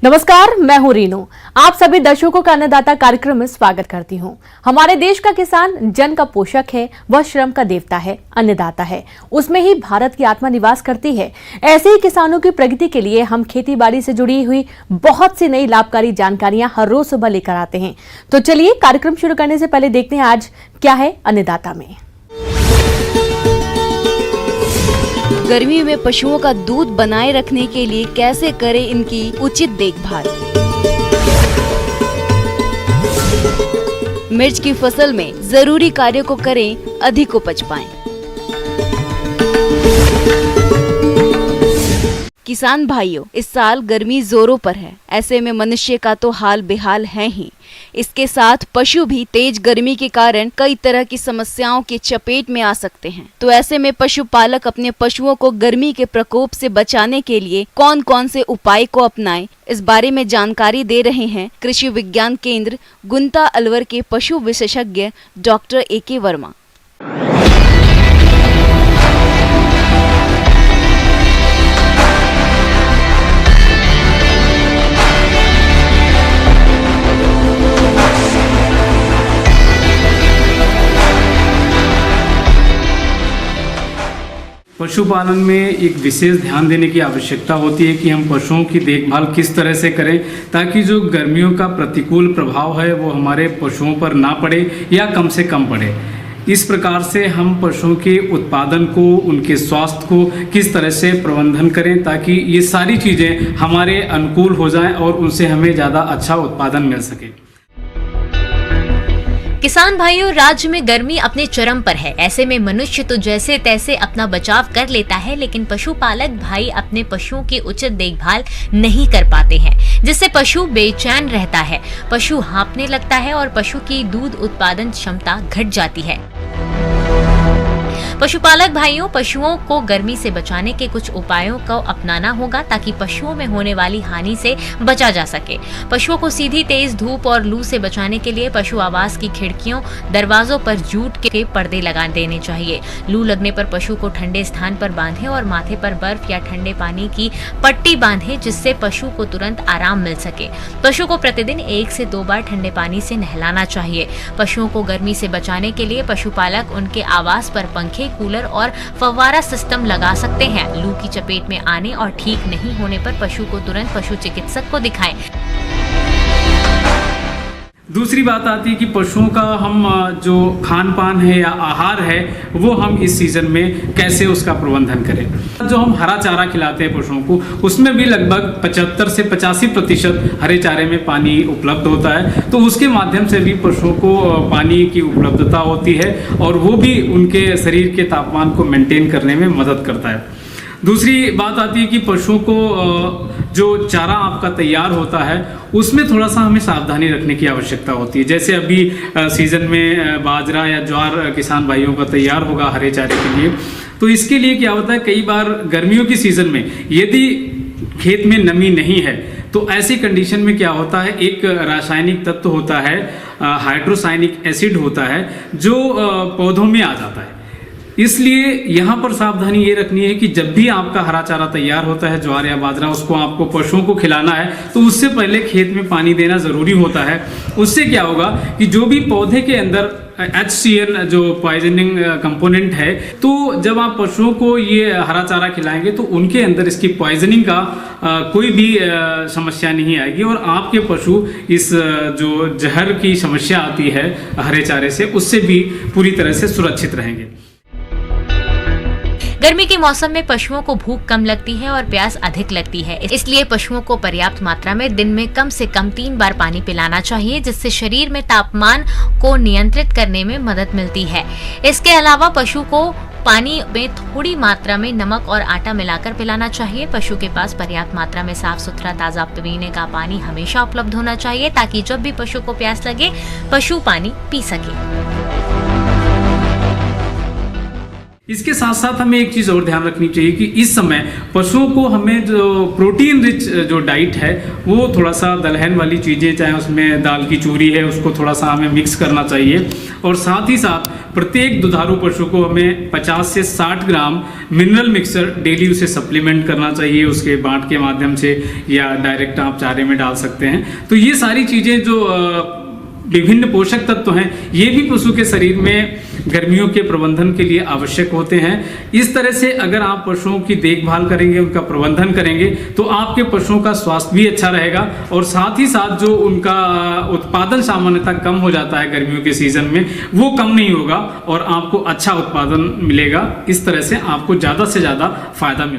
नमस्कार, मैं हूं रीनू। आप सभी दर्शकों का अन्नदाता कार्यक्रम में स्वागत करती हूं। हमारे देश का किसान जन का पोषक है, वह श्रम का देवता है, अन्नदाता है। उसमें ही भारत की आत्मा निवास करती है। ऐसे ही किसानों की प्रगति के लिए हम खेती बाड़ी से जुड़ी हुई बहुत सी नई लाभकारी जानकारियां हर रोज सुबह लेकर आते हैं। तो चलिए कार्यक्रम शुरू करने से पहले देखते हैं आज क्या है अन्नदाता में। गर्मी में पशुओं का दूध बनाए रखने के लिए कैसे करें इनकी उचित देखभाल। मिर्च की फसल में जरूरी कार्यों को करें, अधिक उपज पाएं। किसान भाइयों, इस साल गर्मी जोरों पर है। ऐसे में मनुष्य का तो हाल बेहाल है ही। इसके साथ पशु भी तेज गर्मी के कारण कई तरह की समस्याओं की चपेट में आ सकते हैं। तो ऐसे में पशुपालक अपने पशुओं को गर्मी के प्रकोप से बचाने के लिए कौन कौन से उपाय को अपनाएं, इस बारे में जानकारी दे रहे हैं कृषि विज्ञान केंद्र गुंता अलवर के पशु विशेषज्ञ डॉक्टर AK वर्मा। पशुपालन में एक विशेष ध्यान देने की आवश्यकता होती है कि हम पशुओं की देखभाल किस तरह से करें ताकि जो गर्मियों का प्रतिकूल प्रभाव है वो हमारे पशुओं पर ना पड़े या कम से कम पड़े। इस प्रकार से हम पशुओं के उत्पादन को, उनके स्वास्थ्य को किस तरह से प्रबंधन करें ताकि ये सारी चीज़ें हमारे अनुकूल हो जाएं और उनसे हमें ज़्यादा अच्छा उत्पादन मिल सके। किसान भाइयों, राज्य में गर्मी अपने चरम पर है। ऐसे में मनुष्य तो जैसे तैसे अपना बचाव कर लेता है, लेकिन पशुपालक भाई अपने पशुओं की उचित देखभाल नहीं कर पाते हैं, जिससे पशु बेचैन रहता है, पशु हाँफने लगता है और पशु की दूध उत्पादन क्षमता घट जाती है। पशुपालक भाइयों, पशुओं को गर्मी से बचाने के कुछ उपायों को अपनाना होगा ताकि पशुओं में होने वाली हानि से बचा जा सके। पशुओं को सीधी तेज धूप और लू से बचाने के लिए पशु आवास की खिड़कियों, दरवाजों पर जूट के पर्दे लगा देने चाहिए। लू लगने पर पशु को ठंडे स्थान पर बांधें और माथे पर बर्फ या ठंडे पानी की पट्टी बांधें, जिससे पशु को तुरंत आराम मिल सके। पशु को प्रतिदिन 1 से 2 बार ठंडे पानी से नहलाना चाहिए। पशुओं को गर्मी से बचाने के लिए पशुपालक उनके आवास पर पंखे, कूलर और फव्वारा सिस्टम लगा सकते हैं। लू की चपेट में आने और ठीक नहीं होने पर पशु को तुरंत पशु चिकित्सक को दिखाएं। दूसरी बात आती है कि पशुओं का हम जो खान पान है या आहार है वो हम इस सीज़न में कैसे उसका प्रबंधन करें। जो हम हरा चारा खिलाते हैं पशुओं को, उसमें भी लगभग 75 से 85% हरे चारे में पानी उपलब्ध होता है, तो उसके माध्यम से भी पशुओं को पानी की उपलब्धता होती है और वो भी उनके शरीर के तापमान को मेंटेन करने में मदद करता है। दूसरी बात आती है कि पशुओं को जो चारा आपका तैयार होता है उसमें थोड़ा सा हमें सावधानी रखने की आवश्यकता होती है। जैसे अभी सीज़न में बाजरा या ज्वार किसान भाइयों का तैयार होगा हरे चारे के लिए, तो इसके लिए क्या होता है, कई बार गर्मियों की सीज़न में यदि खेत में नमी नहीं है तो ऐसी कंडीशन में क्या होता है, एक रासायनिक तत्व होता है, हाइड्रोसायनिक एसिड होता है, जो पौधों में आ जाता है। इसलिए यहाँ पर सावधानी ये रखनी है कि जब भी आपका हरा चारा तैयार होता है, ज्वार या बाजरा, उसको आपको पशुओं को खिलाना है तो उससे पहले खेत में पानी देना ज़रूरी होता है। उससे क्या होगा कि जो भी पौधे के अंदर HCN जो पॉइजनिंग कंपोनेंट है, तो जब आप पशुओं को ये हरा चारा खिलाएंगे तो उनके अंदर इसकी पॉइजनिंग का कोई भी समस्या नहीं आएगी और आपके पशु इस जो जहर की समस्या आती है हरे चारे से, उससे भी पूरी तरह से सुरक्षित रहेंगे। गर्मी के मौसम में पशुओं को भूख कम लगती है और प्यास अधिक लगती है, इसलिए पशुओं को पर्याप्त मात्रा में दिन में कम से कम 3 बार पानी पिलाना चाहिए, जिससे शरीर में तापमान को नियंत्रित करने में मदद मिलती है। इसके अलावा पशु को पानी में थोड़ी मात्रा में नमक और आटा मिलाकर पिलाना चाहिए। पशु के पास पर्याप्त मात्रा में साफ सुथरा ताज़ा पीने का पानी हमेशा उपलब्ध होना चाहिए ताकि जब भी पशु को प्यास लगे पशु पानी पी सके। इसके साथ साथ हमें एक चीज़ और ध्यान रखनी चाहिए कि इस समय पशुओं को हमें जो प्रोटीन रिच जो डाइट है वो थोड़ा सा दलहन वाली चीज़ें, चाहे उसमें दाल की चूरी है, उसको थोड़ा सा हमें मिक्स करना चाहिए। और साथ ही साथ प्रत्येक दुधारू पशु को हमें 50 से 60 ग्राम मिनरल मिक्सर डेली उसे सप्लीमेंट करना चाहिए, उसके बांट के माध्यम से या डायरेक्ट आप चारे में डाल सकते हैं। तो ये सारी चीज़ें जो विभिन्न पोषक तत्व हैं, ये भी पशु के शरीर में गर्मियों के प्रबंधन के लिए आवश्यक होते हैं। इस तरह से अगर आप पशुओं की देखभाल करेंगे, उनका प्रबंधन करेंगे, तो आपके पशुओं का स्वास्थ्य भी अच्छा रहेगा और साथ ही साथ जो उनका उत्पादन सामान्यतः कम हो जाता है गर्मियों के सीजन में, वो कम नहीं होगा और आपको अच्छा उत्पादन मिलेगा। इस तरह से आपको ज़्यादा से ज़्यादा फायदा मिल सकता है।